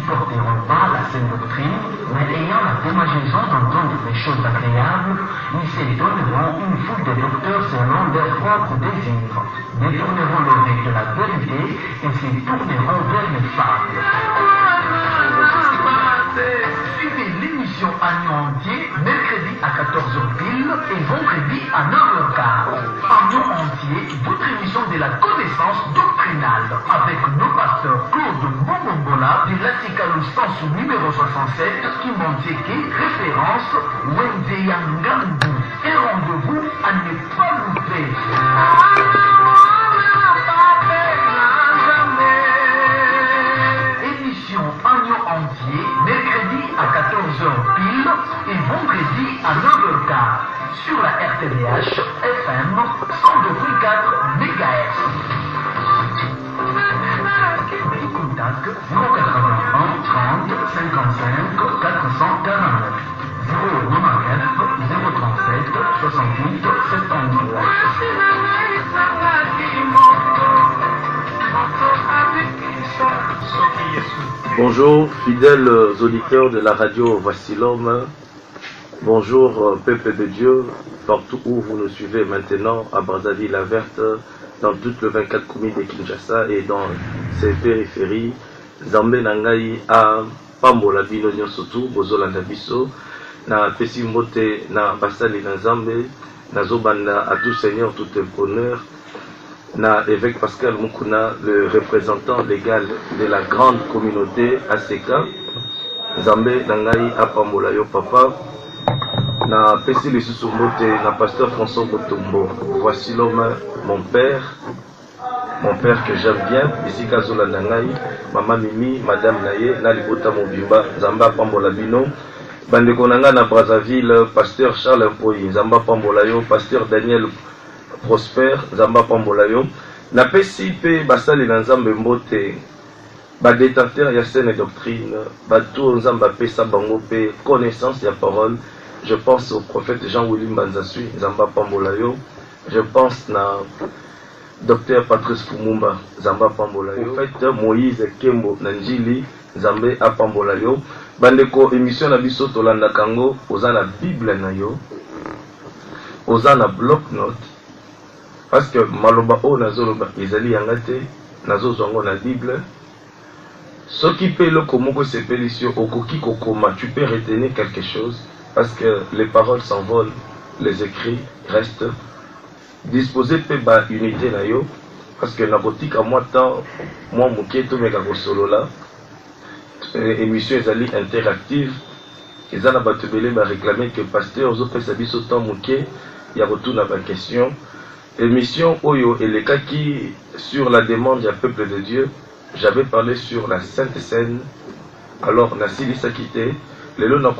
supporteront pas la saine doctrine, mais ayant la démangeaison d'entendre les choses agréables, ils s'étonneront une foule de docteurs selon leurs propres désirs, détourneront l'oreille de la vérité et se tourneront vers les fables. Suivez l'émission Agneau entier, mercredi à 14h pile et vendredi à 9h15. Agneau entier, votre émission de la connaissance doctrinale, avec nos pasteurs Claude Mbombola de l'Atika Lustansu numéro 67, Kimontieke, référence Wenze Yangandu. Et rendez-vous à ne pas louper. Émission Agneau entier, mercredi à 14h pile et vendredi à 9h15 sur la RTVH FM 102.4 MHz. Contact 081 30 55 449 099 037 68 73. Bonjour, fidèles auditeurs de la radio Voici l'Homme. Bonjour, peuple de Dieu, partout où vous nous suivez maintenant, à Brazzaville-la-Verte, dans toutes les 24 communes de Kinshasa et dans ses périphéries. Zambé Nangai à Pambola Bino Nyosotu, Bozolanda Biso, na Pesi Mbote, na Basali na Zambé, na Zobanda à tout Seigneur, tout honneur. Na évêque Pascal Mukuna, le représentant légal de la grande communauté ACK, Zambé Nangai Apamolayo Papa, na Pessi le Susumbote, na pasteur François Botombo. Voici l'homme, mon père que j'aime bien, ici Kazola Nangai, Maman Mimi, Madame Naye, Nalibota Mobimba, Zamba Pambolabino, Bandeko Nanga na Brazzaville, pasteur Charles Mpoyi, Zamba Pambolayo, pasteur Daniel Prosper, Zamba Pambolayo, na pesi pe basali na Nzambe mbote, ba détenteur ya saine doctrine, ba tout Nzamba pesa bango pe connaissance ya parole. Je pense au prophète Jean-Willy Mbanzasui, Zamba Pambolayo. Je pense na docteur Patrice Fumumba, Zamba Pambolayo. Prophète Moïse Kembo Nanjili, Zambé a Pambolayo. Bandeko émission na biso tolanda kango, oza na Bible na yo, oza na bloc-note. Parce que maloba o nazoloba ezali yangate nazozwango na Bible. Ce qui peut le komoko sepelisio okoki kokoma, tu peux retenir quelque chose parce que les paroles s'envolent, les écrits restent. Disposer pe ba unité na yo parce que nakotika moi temps moi moketo meka ko solo là. Émission ezali interactive. Ezana batubele ba réclamer que pasteur zo pesa biso temps moké ya retourna ba question. Émission Oyo et les Kaki sur la demande du peuple de Dieu. J'avais parlé sur la Sainte Seine. Alors, Nassili Sakite, les lots n'a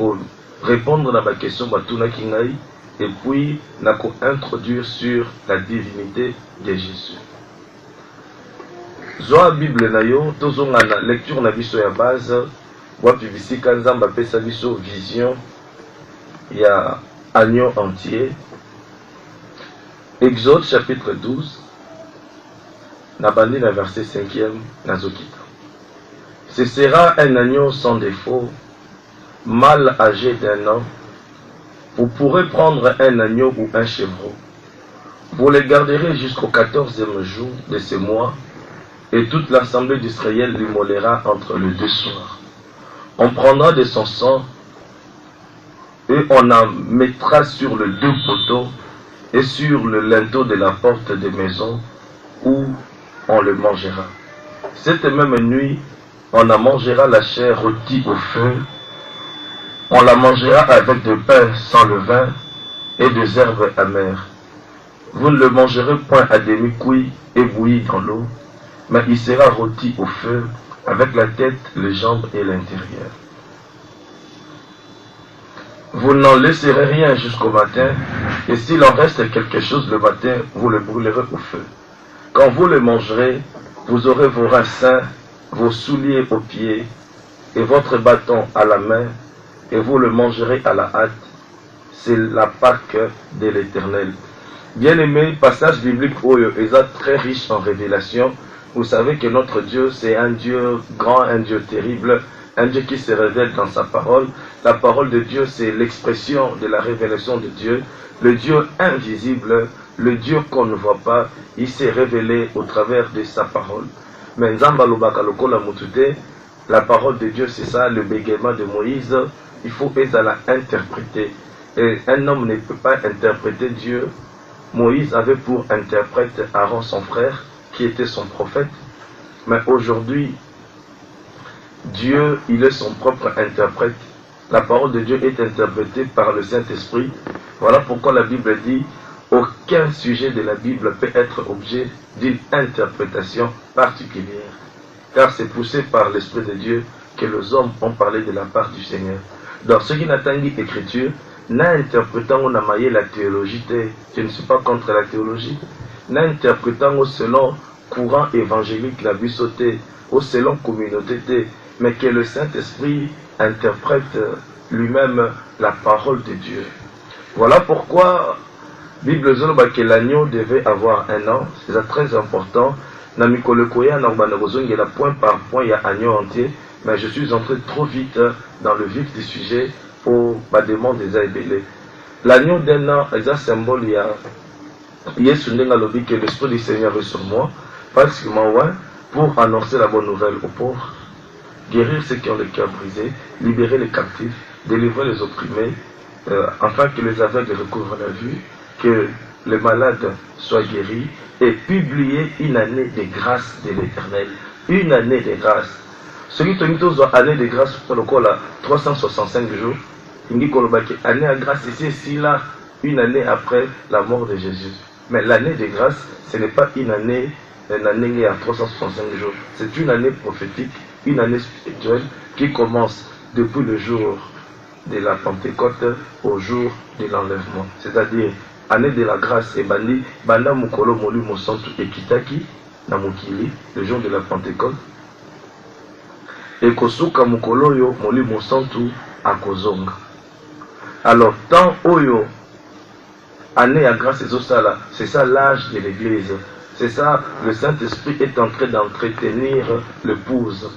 répondre à ma question Batuna Kingai et puis n'a introduire sur la divinité de Jésus. Zoa Bible Nayo, tozonga na lecture na biso ya base, wapi bisika nzamba pesa biso vision ya agneau entier. Exode chapitre 12, Nabandi na verset 5e, Nazokita. Ce sera un agneau sans défaut, mâle âgé d'1 an. Vous pourrez prendre un agneau ou un chevreau. Vous les garderez jusqu'au 14e jour de ce mois, et toute l'assemblée d'Israël l'immolera entre les 2 soirs. On prendra de son sang, et on en mettra sur les 2 poteaux, et sur le linteau de la porte des maisons où on le mangera. Cette même nuit, on en mangera la chair rôtie au feu. On la mangera avec du pain sans levain et des herbes amères. Vous ne le mangerez point à demi-cuit et bouilli dans l'eau, mais il sera rôti au feu avec la tête, les jambes et l'intérieur. Vous n'en laisserez rien jusqu'au matin, et s'il en reste quelque chose le matin, vous le brûlerez au feu. Quand vous le mangerez, vous aurez vos reins sains, vos souliers aux pieds, et votre bâton à la main, et vous le mangerez à la hâte. C'est la Pâque de l'Éternel. Bien-aimé, passage biblique est très riche en révélation. Vous savez que notre Dieu, c'est un Dieu grand, un Dieu terrible, un Dieu qui se révèle dans sa parole. La parole de Dieu, c'est l'expression de la révélation de Dieu. Le Dieu invisible, le Dieu qu'on ne voit pas, il s'est révélé au travers de sa parole. Mais Nzamba Lobaka Lokola Mutute, la parole de Dieu, c'est ça, le bégaiement de Moïse, il faut la interpréter. Et un homme ne peut pas interpréter Dieu. Moïse avait pour interprète Aaron, son frère, qui était son prophète. Mais aujourd'hui, Dieu, il est son propre interprète. La parole de Dieu est interprétée par le Saint-Esprit. Voilà pourquoi la Bible dit aucun sujet de la Bible peut être objet d'une interprétation particulière. Car c'est poussé par l'Esprit de Dieu que les hommes ont parlé de la part du Seigneur. Donc, ce qui n'attend l'écriture, n'interprétant la théologie, je ne suis pas contre la théologie, n'interprétant selon courant évangélique la vie sautée, ou selon communauté, mais que le Saint-Esprit interprète lui-même la parole de Dieu. Voilà pourquoi Bible Zoloba que l'agneau devait avoir un an, c'est très important. Namikolokoya Narbanagozongela point par point, il y a agneau entier, mais je suis entré trop vite dans le vif du sujet pour ma demande des aïbélés. L'agneau d'un an est un symbole, il y a Yesundenga Lobi que l'Esprit du Seigneur est sur moi, pratiquement ouais, pour annoncer la bonne nouvelle aux pauvres, guérir ceux qui ont le cœur brisé, libérer les captifs, délivrer les opprimés, afin que les aveugles recouvrent la vue, que les malades soient guéris, et publier une année de grâce de l'Éternel. Une année de grâce. Ce qui te année de grâce pour le col 365 jours, il dit que année de grâce ici, là, une année après la mort de Jésus. Mais l'année de grâce, ce n'est pas une année à 365 jours. C'est une année prophétique, une année spirituelle qui commence depuis le jour de la Pentecôte au jour de l'enlèvement. C'est-à-dire, année de la grâce et bandi, banda mukolo molu mosantu ekitaki, na mukili, le jour de la Pentecôte. Et kosuka mukolo yo molu mosantu akozonga. Alors, tant oyo, année à grâce et osala, c'est ça l'âge de l'église. C'est ça, le Saint-Esprit est en train d'entretenir l'épouse.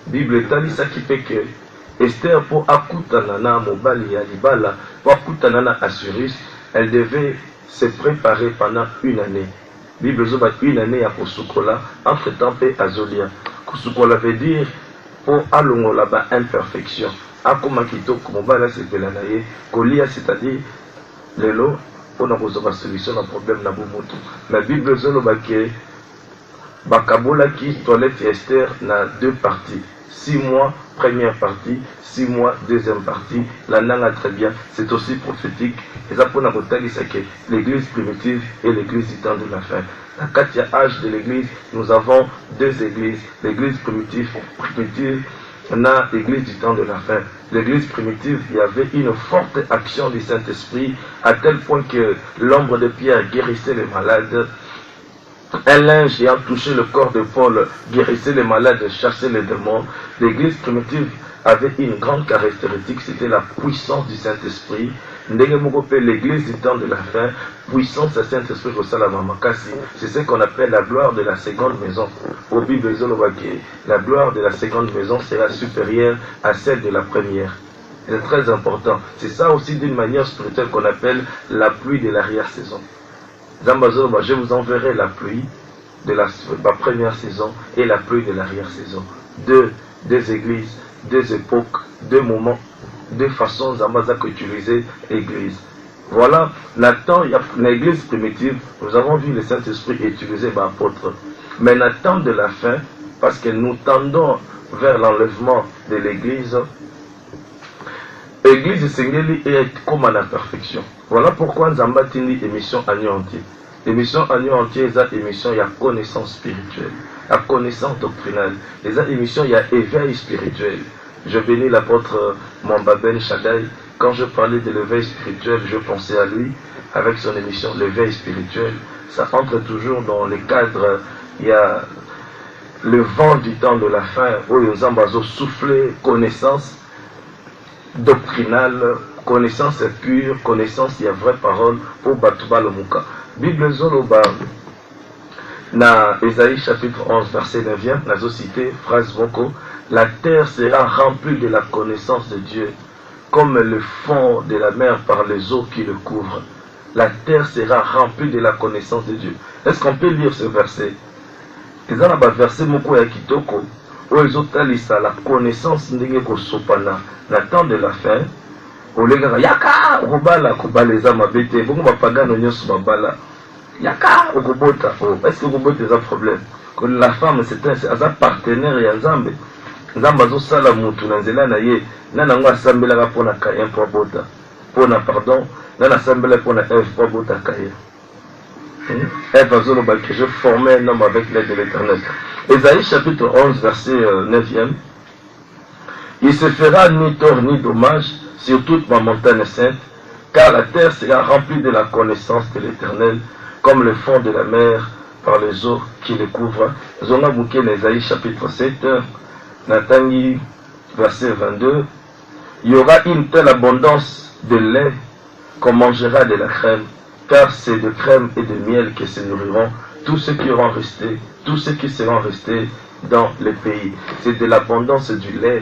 Bible est ça qui fait que Esther, pour akutanana mobali ya libala, pour akutanana Assyrus, elle devait se préparer pendant une année. Bible zoba une année à Kosukola, entre temps et Azolia. Kosukola veut dire pour alongola ba imperfection. Akoma kitoko mobala se pelanaye, kolia c'est-à-dire lelo on a besoin de solution à problème na bomoto. La Bible zoba ke bakabola ki toilette Esther na deux parties. 6 mois, première partie, 6 mois, deuxième partie. La nanga très bien, c'est aussi prophétique. Et ça pour l'église primitive et l'église du temps de la fin. La 4e âge de l'église, nous avons deux églises. L'église primitive, on a l'église du temps de la fin. L'église primitive, il y avait une forte action du Saint-Esprit, à tel point que l'ombre de Pierre guérissait les malades. Un linge ayant touché le corps de Paul guérissait les malades, chassait les démons. L'église primitive avait une grande caractéristique, c'était la puissance du Saint-Esprit. L'église du temps de la fin, puissance du Saint-Esprit au Salamamakasi, c'est ce qu'on appelle la gloire de la seconde maison. Au Bible, la gloire de la seconde maison sera supérieure à celle de la première. C'est très important. C'est ça aussi d'une manière spirituelle qu'on appelle la pluie de l'arrière-saison. Je vous enverrai la pluie de la première saison et la pluie de l'arrière-saison. Deux églises, deux époques, deux moments, deux façons qu'utiliser l'église. Voilà, l'église primitive, nous avons vu le Saint-Esprit utiliser par l'apôtre. Mais l'attente de la fin, parce que nous tendons vers l'enlèvement de l'église, l'église Sengeli est comme à la perfection. Voilà pourquoi nous avons une émission année entière. L'émission année entière, c'est une émission, il y a connaissance spirituelle, il y a connaissance doctrinale, il y a émission, il y a éveil spirituel. Je bénis l'apôtre Mwamba Ben Shaddai. Quand je parlais de l'éveil spirituel, je pensais à lui avec son émission l'éveil spirituel. Ça entre toujours dans le cadre, il y a le vent du temps de la fin, où les ambasos soufflent connaissance doctrinale, connaissance pure, connaissance, il y a vraie parole pour Batouba le Mouka. Bible Zoloba, na Esaïe chapitre 11, verset 9, nazo cité, phrase Boko, La terre sera remplie de la connaissance de Dieu, comme le fond de la mer par les eaux qui le couvrent. La terre sera remplie de la connaissance de Dieu. Est-ce qu'on peut lire ce verset? Il y a un verset moko ya kitoko, où ils ont la connaissance ndenge kosopana na temps de la fin. Olega yaka okobala kobaleza mabete, bongo bapagano nyonso babala. Yaka okobota. Est-ce que okobota est un problème? Que la femme c'est un partenaire ya Nzambe. Nzambe azosala mutu na nzela na ye, nana ngo asambelaka mpona Kain po abota. Mpona pardon, nana asambela mpona Ève po abota Kain. Ève azoloba que je formais un homme avec l'aide de l'Éternel. Ésaïe chapitre 11 verset 9e. Il se fera ni tort ni dommage sur toute ma montagne sainte, car la terre sera remplie de la connaissance de l'Éternel, comme le fond de la mer par les eaux qui le couvrent. Zonga Mouké Ésaïe chapitre 7, Natangi verset 22. Il y aura une telle abondance de lait qu'on mangera de la crème, car c'est de crème et de miel que se nourriront tous ceux qui auront resté, tous ceux qui seront restés dans le pays. C'est de l'abondance du lait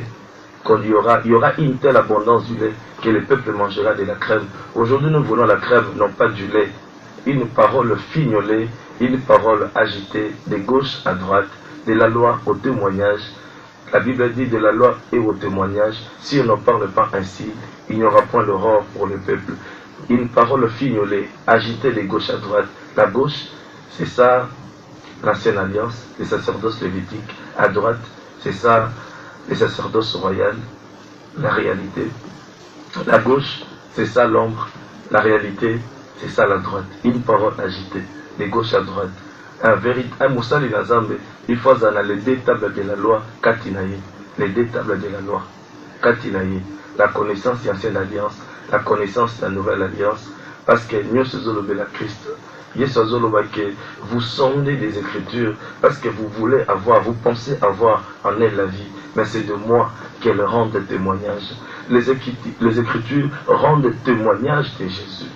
qu'il y aura. Il y aura une telle abondance du lait que le peuple mangera de la crème. Aujourd'hui, nous voulons la crème, non pas du lait. Une parole fignolée, une parole agitée de gauche à droite, de la loi au témoignage. La Bible dit de la loi et au témoignage. Si on ne parle pas ainsi, il n'y aura point l'aurore pour le peuple. Une parole fignolée, agitée de gauche à droite. La gauche, c'est ça l'ancienne alliance, les sacerdoces lévitiques. À droite, c'est ça les sacerdoces royales, la réalité. La gauche, c'est ça l'ombre, la réalité, c'est ça la droite. Une parole agitée, de gauche à droite. Un moussali nazambe, il faut dans les deux tables de la loi, katinaye. Les deux tables de la loi, katinaye. La connaissance de l'ancienne alliance, la connaissance de la nouvelle alliance, parce que nous sommes la Christ. Que vous sondez des Écritures parce que vous voulez avoir, vous pensez avoir en elle la vie, mais c'est de moi qu'elle rend témoignage. Les Écritures rendent témoignage de Jésus.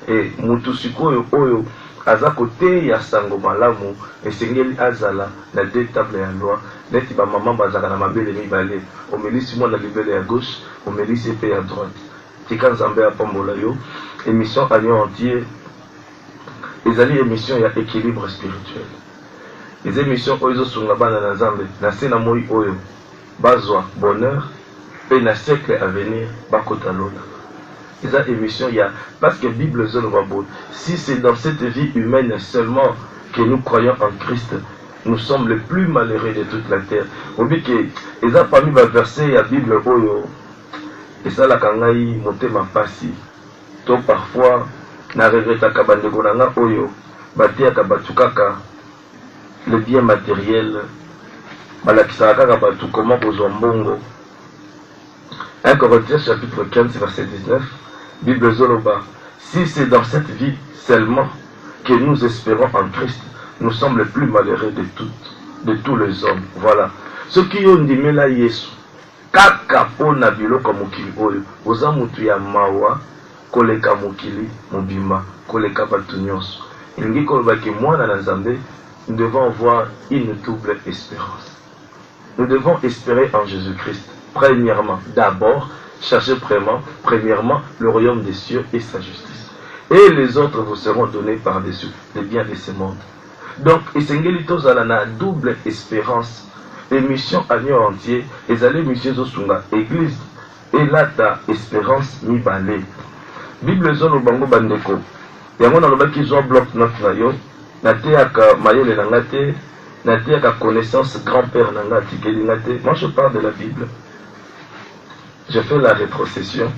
Et Mutusiko Oyo, aza kote ya sango malamu, esengeli azala na deux tables ya loi, neti ba maman bazaka na mabele mibale, omelisi mwana libele ya gauche, omelisi pe ya droite. Tika Nzambe apambola yo, émission Agneau entier. Les alliés émissions, il y a équilibre spirituel. Les émissions, oyo sunga bana na Nzambe, na sena moi oyo, bazwa bonheur, et na siècle à venir, bakota lona. Les émissions, il y a, parce que Bible zone wabo, si c'est dans cette vie humaine seulement que nous croyons en Christ, nous sommes les plus malheureux de toute la terre. On dit que, ils ont parmi les versets, il y a Bible oyo, et ça la kangai, motema pasi, to parfois, na regretaka bandeko na nga oyo batiaka batu kaka le bien matériel, balakisaka kaka batu comment kozwa mbongo. 1 Corinthiens chapitre 15 verset 19, Bible zoloba, si c'est dans cette vie seulement que nous espérons en Christ, nous sommes les plus malheureux de tous les hommes. Voilà. Ceux qui ont dit mais là Yesu kaka pona biloko mokili oyo oza mutu ya mawa koleka mokili mobima koleka batu nyonso. Elingi koloba ke mwana na Nzambe, nous devons avoir une double espérance. Nous devons espérer en Jésus-Christ. Premièrement, d'abord, chercher premièrement le royaume des cieux et sa justice. Et les autres vous seront donnés par-dessus les biens de ce monde. Donc, esengeli tozala na double espérance. Émission Agneau entier, les allées mission Zosunga, église, et là ta espérance mibale. Bible zone bango bandeko. Yango na lobaki zo bloc note na yo, na te aka mayele na ngate, na te aka connaissance grand-père na ngati keli ngate. Moi je parle de la Bible. Je fais la rétrocession.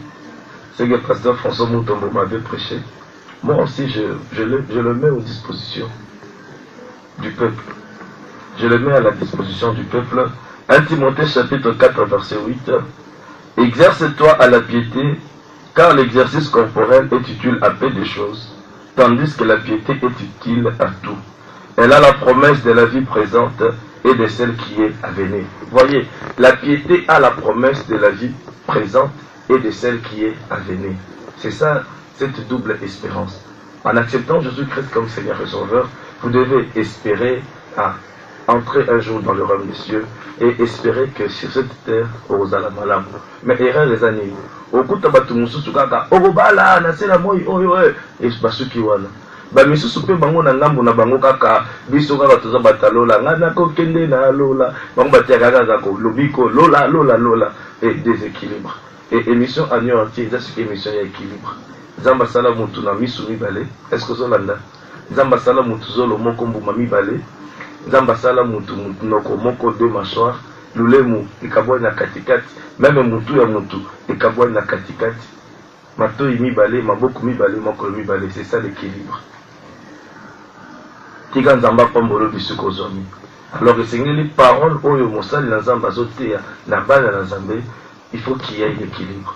C'est que le pasteur François Moutombo m'avait prêché. Moi aussi je le mets aux dispositions du peuple. Je le mets à la disposition du peuple. 1 Timothée chapitre 4 verset 8. Exerce-toi à la piété, car l'exercice corporel est utile à peu de choses, tandis que la piété est utile à tout. Elle a la promesse de la vie présente et de celle qui est à venir. Voyez, la piété a la promesse de la vie présente et de celle qui est à venir. C'est ça, cette double espérance. En acceptant Jésus-Christ comme Seigneur et Sauveur, vous devez espérer à entrer un jour dans le royaume des cieux et espérer que sur cette terre, ozala malamu. Mais erreur les animaux. Okuta batu mususu kaka, orobala, nasela moi, et basuki wana. Ba misusu pe bango na ngambo na bango kaka, biso kaka toza batalola, ngana ko kende na lola, bango batia kaka zako, lobiko, lola, et déséquilibre. Et émission agneau entier, c'est une émission d'équilibre. Zamba sala mutu na misu mibale, est-ce que zolanda? Zamba sala mutu zolo moko mbuma mibale, Zamba sala mutu noko moko deux mâchoires, lulemu ikabwa na katikati, même mutu ya mutu ikabwa na katikati. Matoi mibale, maboko mibale, moko mibale, c'est ça l'équilibre. Tika nzamba pambolo bisuko zomi. Alors que c'est les paroles oyo mosali na nzamba zotea na bana na nzambe, il faut qu'il y ait l'équilibre.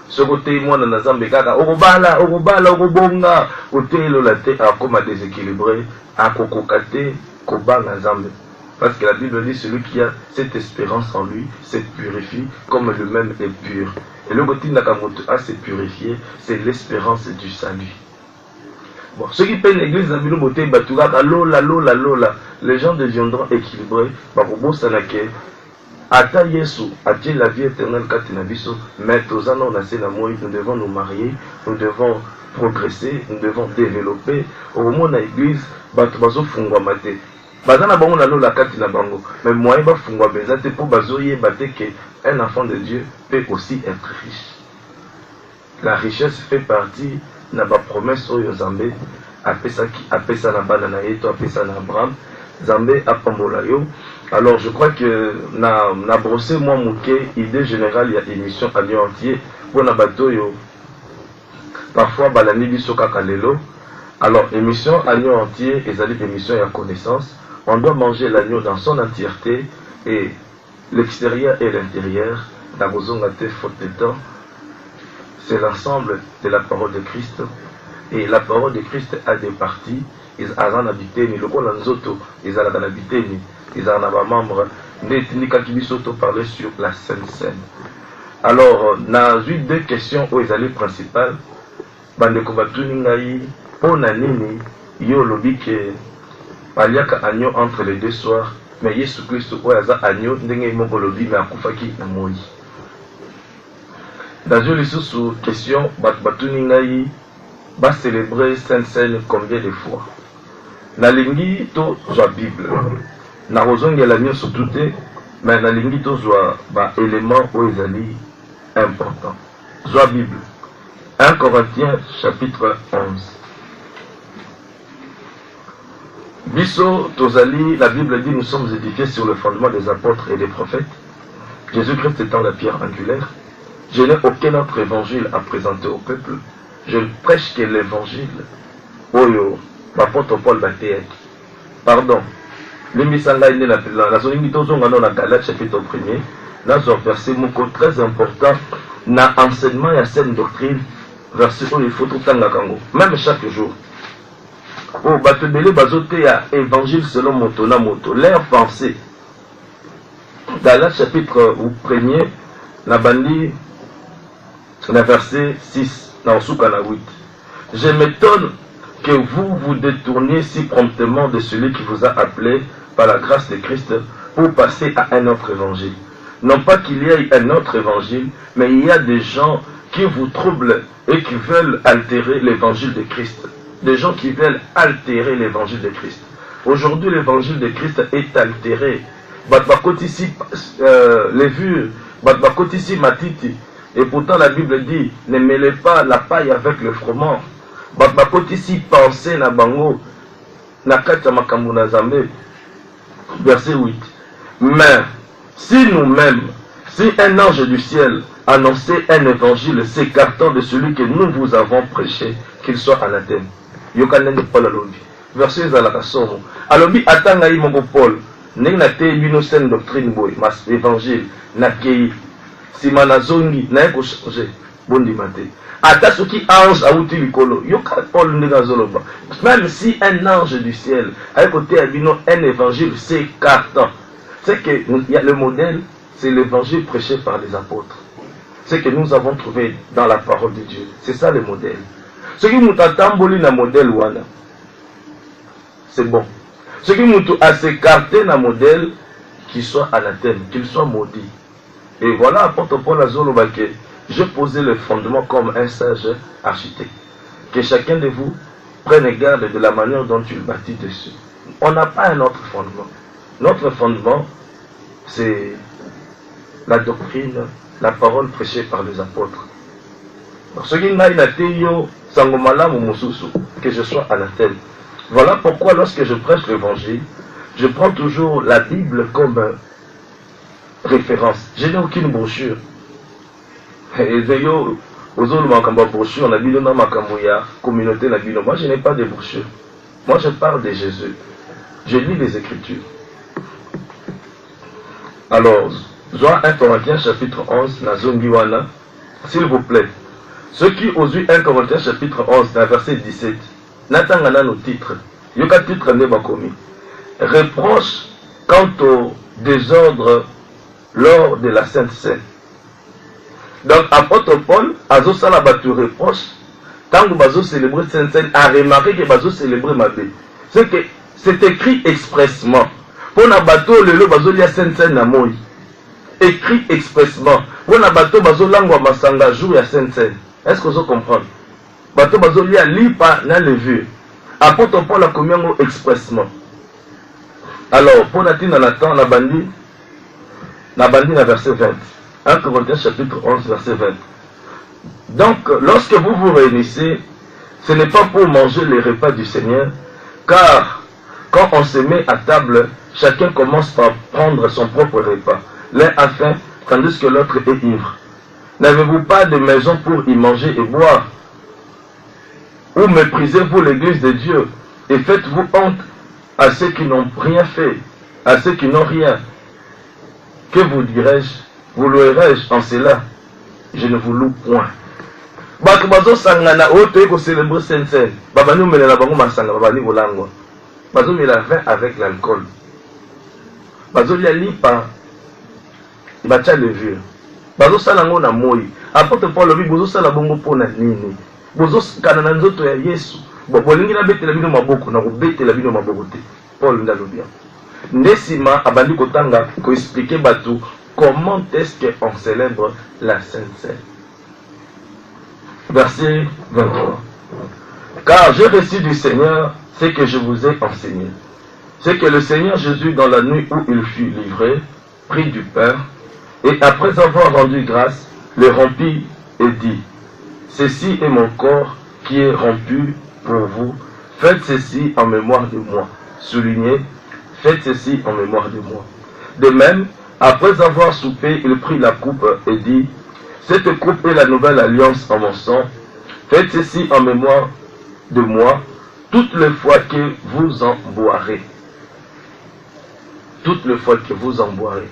Ce côté moi na nzambe kaka okobala okobonga otelo la te akoma déséquilibré akokokate kobanga nzambe. Parce que la Bible dit celui qui a cette espérance en lui se purifie comme lui-même est pur. Et le côté nakamoto a se purifier, c'est l'espérance du salut. Bon, ceux qui peinent l'église dans le beauté baturaka lola, les gens deviendront équilibrés. Barobo sanake ata Yesu a-t-il la vie éternelle katinabiso, mais tozana on a c'est la moïse, nous devons nous marier, nous devons progresser, nous devons développer. Au moment de l'église, batubazo fungwa mate. Bazana bango na lola katina bango, mais moi ba fungwa bezate pour bazoye bate que un enfant de Dieu peut aussi être riche. La richesse fait partie na ba promesse oyo Nzambe apesa na bana na yeto apesa na Abraham, Nzambe apambola yo. Alors je crois que na brossé moi mouké idée générale il y a émission à lieu entier pour na bato yo parfois balani biso kaka lelo. Alors émission à lieu entier ezali émission ya connaissance. On doit manger l'agneau dans son entièreté et l'extérieur et l'intérieur. C'est l'ensemble de la parole de Christ. Et la parole de Christ a des parties. Ils ont habité, mais le coup l'anzoto, ils ont habité, ils ont un membre. Nous parler sur la Sainte Seine. Alors, on a eu deux questions aux allées principales. Bande kobatuni ngai, onanini, yo lobike. Paliaka agneau entre les deux soirs, mais Yesu Christ oyaza agneau ndenge moko lobi mais akufaki na moi. Dans une sous question batuni ngai ba célébrer Sainte Seine combien de fois? Na lingi to zwa Bible. Na rozongi la mio surtout mais na lingi to zwa ba élément o ezali important. Zwa Bible. 1 Corinthiens chapitre 11. Biso Tozali, la Bible dit nous sommes édifiés sur le fondement des apôtres et des prophètes. Jésus-Christ étant la pierre angulaire. Je n'ai aucun autre évangile à présenter au peuple. Je ne prêche que l'évangile. Oyo, l'apôtre Paul Batéek. Pardon. L'émisanga est la zone dans la Galates chapitre 1er. Là, un verset moko très important. Na enseignement et à cette doctrine. Verset où il faut tout le temps. Même chaque jour. Oh, batebele bazote ya évangile selon moto na moto. Leur pensée. Dans le chapitre 1er, na bandi, na verset 6, na osuka na 8. Je m'étonne que vous vous détourniez si promptement de celui qui vous a appelé par la grâce de Christ pour passer à un autre évangile. Non pas qu'il y ait un autre évangile, mais il y a des gens qui vous troublent et qui veulent altérer l'évangile de Christ. Des gens qui veulent altérer l'évangile de Christ. Aujourd'hui, l'évangile de Christ est altéré. Les vues, matiti. Et pourtant, la Bible dit, ne mêlez pas la paille avec le froment. Pensez na bango, na kata makambu na Nzambe. Verset 8. Mais, si nous-mêmes, si un ange du ciel annonçait un évangile s'écartant de celui que nous vous avons prêché, qu'il soit anathème. Yokanende Paul alobi. Verset zalaka somo. Alobi atanga yi mongo Paul. Ndenge na te bino saine doctrine boy, mas évangile na kei. Sima na zongi na ko changer. Bondi mate. Ata soki ange auti likolo. Yoka Paul ndenge zoloba. Même si un ange du ciel a côté bino un évangile s'écartant. C'est que le modèle, c'est l'évangile prêché par les apôtres. C'est que nous avons trouvé dans la parole de Dieu. C'est ça le modèle. Ce qui nous attamboli na modèle wana, c'est bon. Ce qui nous a s'écarté dans le modèle, qu'il soit anathème, qu'il soit maudit. Et voilà, apôtre Paul Azolobake, je posais le fondement comme un sage architecte. Que chacun de vous prenne garde de la manière dont il bâtit dessus. On n'a pas un autre fondement. Notre fondement, c'est la doctrine, la parole prêchée par les apôtres. Que je sois anathème. Voilà pourquoi lorsque je prêche l'évangile, je prends toujours la Bible comme référence. Je n'ai aucune brochure. Moi, je n'ai pas de brochure. Moi, je parle de Jésus. Je lis les Écritures. Alors, Joie 1 Corinthiens chapitre 11, Nazongiwana, s'il vous plaît. Ceux qui osent 1 Corinthiens chapitre 11, verset 17, n'attendent nos titres. Yoka titre n'est pas commis. Reproche quant au désordre lors de la Sainte Seine. Donc, apôtre Paul, Azo Salabatu reproche, tant que Bazo célébrer Sainte Seine, a remarqué que Bazo célébrer ma bé. C'est que c'est écrit expressement. Pour na bateau, le lo Bazo lia Sainte Seine na moi. Écrit expressement. Pour na bateau, Bazo langwa masanga jour ya Sainte Seine. Est-ce que vous comprenez? Bateau Bazo lia lipa na levure. Apôtre Paul a commis expressement. Alors, pour Natine dans temps, na bandi na verset 20. 1 Corinthiens chapitre 11, verset 20. Donc, lorsque vous vous réunissez, ce n'est pas pour manger les repas du Seigneur, car quand on se met à table, chacun commence par prendre son propre repas, l'un a faim, tandis que l'autre est ivre. N'avez-vous pas de maison pour y manger et boire? Ou méprisez-vous l'église de Dieu et faites-vous honte à ceux qui n'ont rien fait, à ceux qui n'ont rien? Que vous dirais-je? Vous louerai-je en cela? Je ne vous loue point. Bato bazo sangana oto ko célébrer Sainte Seine. Babani omelela bango masanga babani bolangwa. Bazo mela vin avec l'alcool. Bazo lia lipa bacha levure. Bazo sala ngo na moi. Apôtre Paul lobi bozo sala bongo pona nini? Bozo kana na nzoto ya Yesu. Bolingi na betela bino maboko na ko betela bino maboko te. Paul ndalobi. Ndesima abandi kotanga ko expliquer bato comment est-ce qu'on célèbre la Sainte Seine. Verset 23. Car j'ai reçu du Seigneur ce que je vous ai enseigné. C'est que le Seigneur Jésus, dans la nuit où il fut livré, prit du pain, et après avoir rendu grâce, le rompit et dit, ceci est mon corps qui est rompu pour vous. Faites ceci en mémoire de moi. Soulignez, faites ceci en mémoire de moi. De même, après avoir soupé, il prit la coupe et dit, cette coupe est la nouvelle alliance en mon sang. Faites ceci en mémoire de moi, toutes les fois que vous en boirez. Toutes les fois que vous en boirez.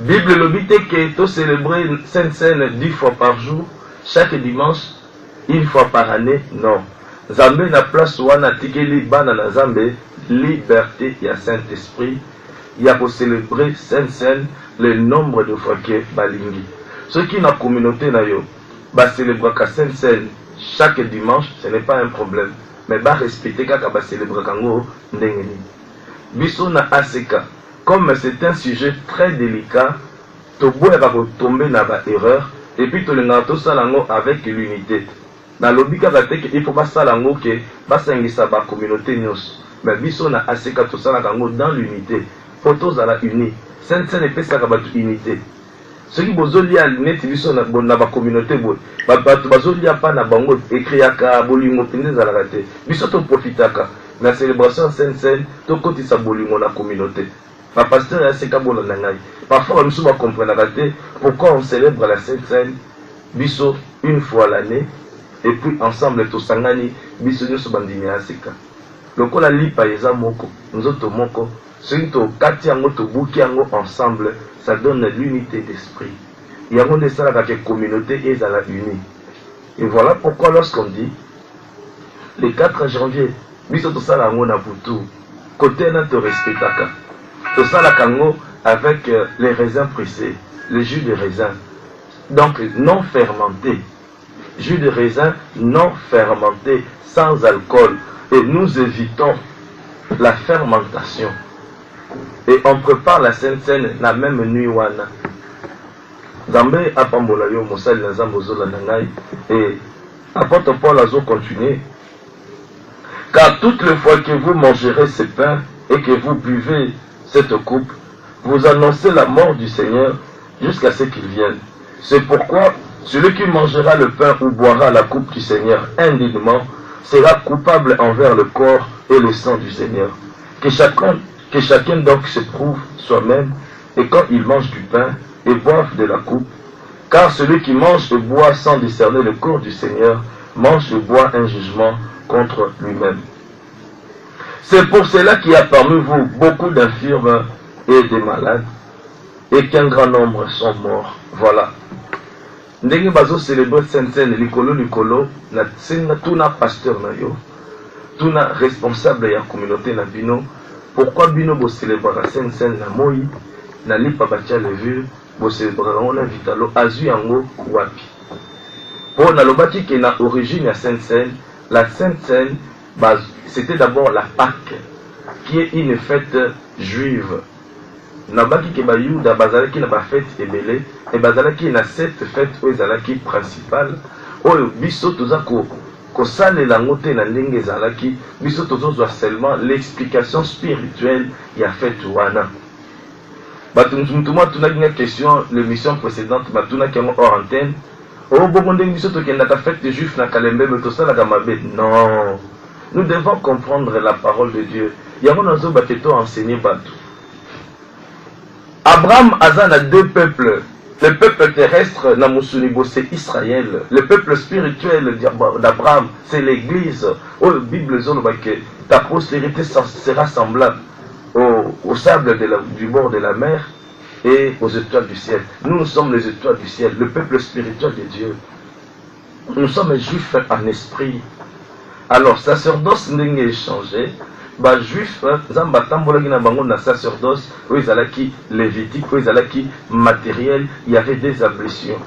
Bible l'obité que tu célébrer Sainte Seine 10 fois par jour, chaque dimanche, une fois par année, non. Zambé na place wana tikeli bana na Zambé, liberté ya Saint-Esprit. Il y a pour célébrer Sainte Seine le nombre de fois que balingi. Ceux qui n'ont communauté na yo, ba célébrer Sainte Seine chaque dimanche, ce n'est pas un problème. Mais ba respecter kaka ba célébrer kango ndengeni. Biso na ACK, comme c'est un sujet très délicat, to boya ba tomber na ba erreur et puis to lenga to salango avec l'unité. Dans l'obika ba teke il faut ba salango ke ba sangisa ba communauté nyos. Mais biso na ACK to sala kango dans l'unité. Photos à la unie. Sainte Seine et ça va unité. Ceux qui bozoli à l'unité, ils sont dans la communauté. Bazoli a pas na bango écrit à ka bolingo pendez à la raté. Ils sont profitaka. La célébration Sainte Seine, tout côté sa bolingo na communauté. Ma pasteur a ces kabolo nangai. Parfois nous sommes comprendre la raté. Pourquoi on célèbre la Sainte Seine? Biso une fois l'année et puis ensemble tout sangani biso nous sommes bandini à seka. Lokola lipa eza moko, nous autres moko. Ceux qui ont quatre ensemble, ça donne l'unité d'esprit. Il y a une ça la communauté et à la unie. Et voilà pourquoi lorsqu'on dit le 4 janvier, biso to sala ngo na butu, côté na te respectaka. To sala kango avec les raisins pressés, le jus de raisin. Donc non fermenté. Jus de raisin non fermenté, sans alcool. Et nous évitons la fermentation. Et on prépare la Sainte Seine la même nuit wana. Zambé apambola yo mosali na Nzambe ozolanda ngai. Et apôtre Paul a continué. Car toutes les fois que vous mangerez ce pain et que vous buvez cette coupe, vous annoncez la mort du Seigneur jusqu'à ce qu'il vienne. C'est pourquoi celui qui mangera le pain ou boira la coupe du Seigneur indignement sera coupable envers le corps et le sang du Seigneur. Que chacun donc se prouve soi-même, et quand il mange du pain et boive de la coupe, car celui qui mange et boit sans discerner le corps du Seigneur mange et boit un jugement contre lui-même. C'est pour cela qu'il y a parmi vous beaucoup d'infirmes et des malades, et qu'un grand nombre sont morts. Voilà. Ndenge bazo célébrer Sainte Seine likolo na tsenga tuna pasteur na yo, tuna responsable ya communauté na bino. Pourquoi bino bo célébrer Sainte Seine na moi na lipa batia levure bo célébrer na vitalo azu yango wapi? Pour na lobaki ke na origine ya Sainte Seine, la Sainte Seine c'était d'abord la Pâque, qui est une fête juive. Nabaki ke bayuda bazalaki na ba fête ebele et bazalaki na cette fête où ezalaki principale oyo biso toza ko salela ngote na ndenge ezalaki biso tozozwa seulement l'explication spirituelle ya fête wana. Batumutuma tunaki na question l'émission précédente batunaki yango hors antenne. Oh bongo ndenge biso tokendaka fête de juif na Kalembebe tosalaka mabe. Non, nous devons comprendre la parole de Dieu. Yango nazo baketo enseigner bato. Abraham a deux peuples. Le peuple terrestre, c'est Israël. Le peuple spirituel d'Abraham, c'est l'église. Oh, la Bible dit que ta postérité sera semblable au sable du bord de la mer et aux étoiles du ciel. Nous sommes les étoiles du ciel, le peuple spirituel de Dieu. Nous sommes juifs en esprit. Alors, sacerdoce n'est changé. Ba juif zamba tambolaki na bango na sacerdoce où ezalaki lévitique où ezalaki matériel, il y avait des ablutions.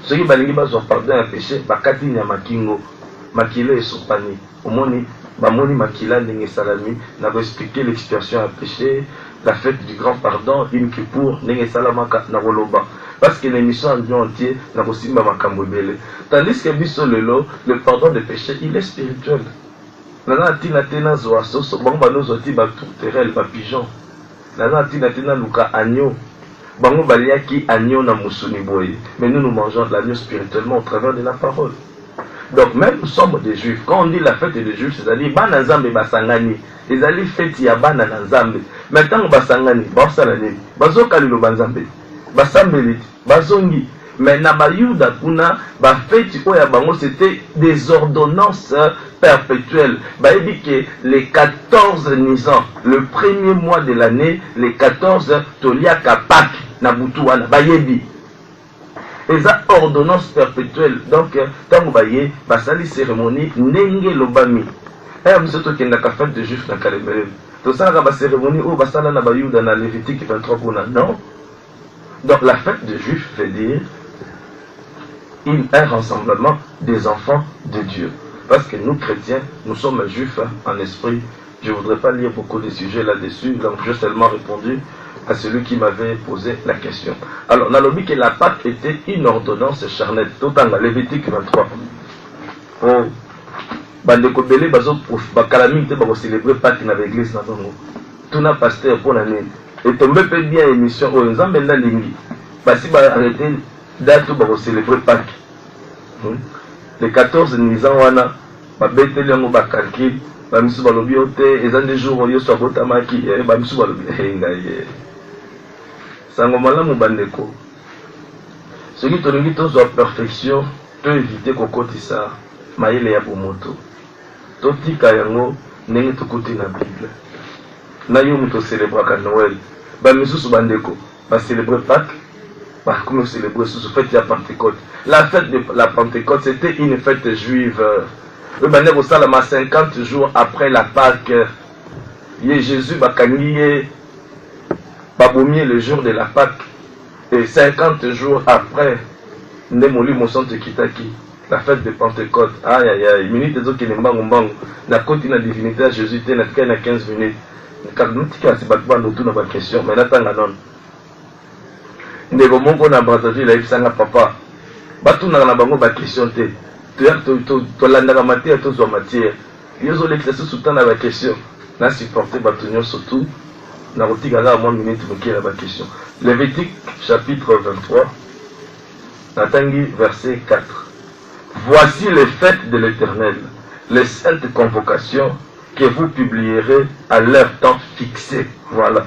Ceux qui balingi bazwa pardon ya péché bakati na makingo makila esopani omoni bamoni makila ndenge salami na expliquer l'expiation à péché, la fête du grand pardon, une kippour ndenge salamaka na koloba parce que l'émission en Dieu entier na kosimba makambo ebele, tandis que biso lelo le pardon de péché il est spirituel. Nana tina tena zoa soso bango banozo ti ba tourterelle ba pigeon. Nana tina tena luka agneau. Bango baliaki agneau na musuni boye. Mais nous mangeons de l'agneau spirituellement au travers de la parole. Donc même nous sommes des juifs. Quand on dit la fête des juifs, c'est-à-dire bana nzambe basangani. Ezali fête ya bana na nzambe. Maintenant basangani, basalani, bazoka lilo banzambe. Basambeli, bazongi. Mais na bayuda kuna ba fête oya bango c'était des ordonnances perpétuelles. Baebi que les 14 Nisan, le premier mois de l'année, les 14 toliaka Pâques na butu wana bayebi. Eza ordonnance perpétuelle. Donc tango baye basali cérémonie ndenge lobami. Bisoto kenda ka fête de juif na Kalembele. To sala ba cérémonie o basala na bayuda na Lévitique 23 kuna. Non. Donc la fête de juif veut dire un rassemblement des enfants de Dieu. Parce que nous chrétiens, nous sommes juifs en esprit. Je ne voudrais pas lire beaucoup de sujets là-dessus, donc j'ai seulement répondu à celui qui m'avait posé la question. Alors, on a dit que la Pâque était une ordonnance charnelle. Tout en Lévitique 23. Oh, bandeko belé bazo bakalamite bako célébrer Pâque dans l'église na dongo. Tout na pasteur pour l'année. Et tombé peut bien émission au nzambe na lingi. Basi ba arrêter date bako célébrer Pâques. Le 14 Nisan wana ba beteli yango ba calcul ba misu balobi ote eza des jours yo so botamaki ba misu balobi ngai sango malamu bandeko. Ce qui tolingi tozwa perfection to éviter kokotisa mayele ya bomoto. Totika yango ndenge tokuti na Bible. Na yo muto célébraka Noël. Ba misusu bandeko ba célébrer Pâques. Comme nous célébrons sous fête de la Pentecôte. La fête de la Pentecôte, c'était une fête juive. Le banner au Salama 50 jours après la Pâque. Jésus bakangiye babomier le jour de la Pâque. Et 50 jours après, Ndemoli Mosante Kitaki. la fête de Pentecôte. Aïe aïe aïe, minute ezo kene mbango mbango. Na koti na divinité à Jésus te na tika na 15 minutes. Car nous tika c'est pas bando tout na ba question, mais natanga non. Ndeko moko na Brazzaville la sanga papa. Batu na bango ba question te. To landaka matière to zo matière. Yozo l'exercice tout na ba question. Na supporter batu nyo surtout. Na kotika la moins minute moké la ba question. Lévitique chapitre 23. Natangi verset 4. Voici les fêtes de l'Éternel, les saintes convocations que vous publierez à leur temps fixé. Voilà.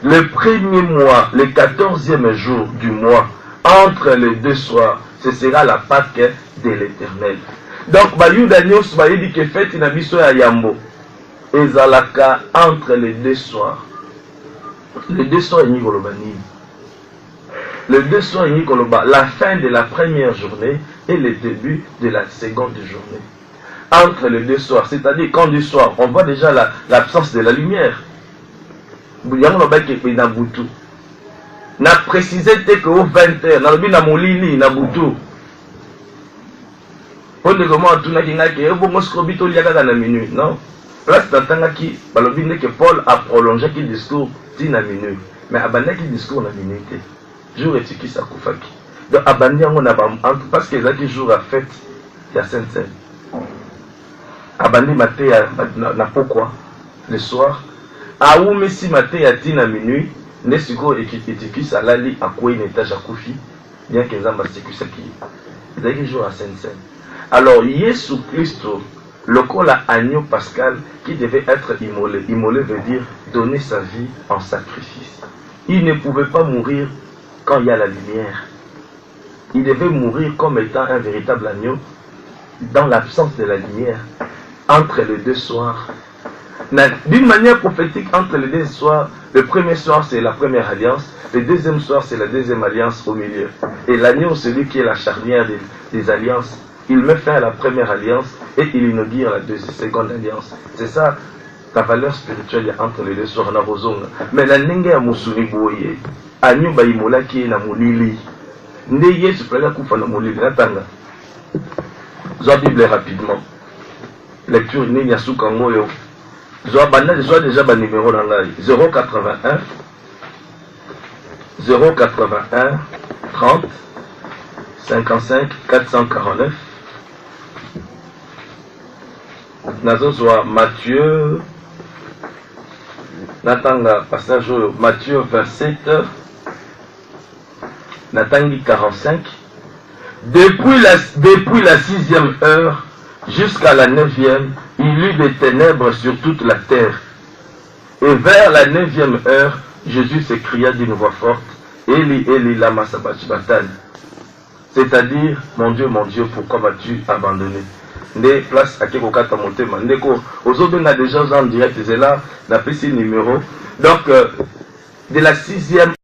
Le premier mois, le 14e jour du mois, entre les deux soirs, ce sera la Pâque de l'Éternel. Donc, Bayouda Nyos va dire que fête na biso ya Yambo. Ezalaka entre les deux soirs. Les deux soirs, ni golobani. Le deux soirs, ni goloba. La fin de la première journée et le début de la seconde journée. Entre les deux soirs, c'est-à-dire quand du soir, on voit déjà l'absence de la lumière. Na précisé que au 20h, na lobi na molili na butu. On ne comment tout na kinga ke bo moskobi to liaka na minuit, non? Place d'entendre qui balobi que Paul a prolongé qui discours na minuit, mais abandonné qui discours na minute. Jour et qui ça kufaki. Donc abandonné on a parce que les jours à fête il y a Sainte-Seine. Abandonné maté na pourquoi le soir. A où messi maté à tina minuit. Nesiko etiki salali à quoi une étage à Koufi, bien que Zamba sécusaki. Il y a jour à Sainte-Seine. Alors, Yesu Christo, le col à agneau pascal, qui devait être immolé. Immolé veut dire donner sa vie en sacrifice. Il ne pouvait pas mourir quand il y a la lumière. Il devait mourir comme étant un véritable agneau dans l'absence de la lumière, entre les deux soirs. D'une manière prophétique, entre les deux soirs, le premier soir c'est la première alliance, le deuxième soir c'est la deuxième alliance au milieu. Et l'agneau, celui qui est la charnière des alliances, il met fin à la première alliance et il inaugure la seconde alliance. C'est ça la valeur spirituelle entre les deux soirs. Mais la nenge ya musuni boye, agneau ba imola qui est na molili. Nde Yesu pela kufa na molili natanga. Zoa Bible rapidement. Lecture ni ya sukango yo. Je vois déjà le numéro dans la 081 30 55 449. Nazo soit Matthieu Natanga passage Matthieu 27 Natangi 45. Depuis la 6e heure jusqu'à la 9e, il y eut des ténèbres sur toute la terre. Et vers la 9e heure, Jésus s'écria d'une voix forte, Eli, Eli, lama sabachthani. C'est-à-dire, mon Dieu, pourquoi m'as-tu abandonné? Des places à Kekokata Montema. Ndeko, aujourd'hui, on a déjà en direct, c'est là, on a pris ce numéro. Donc, de la 6e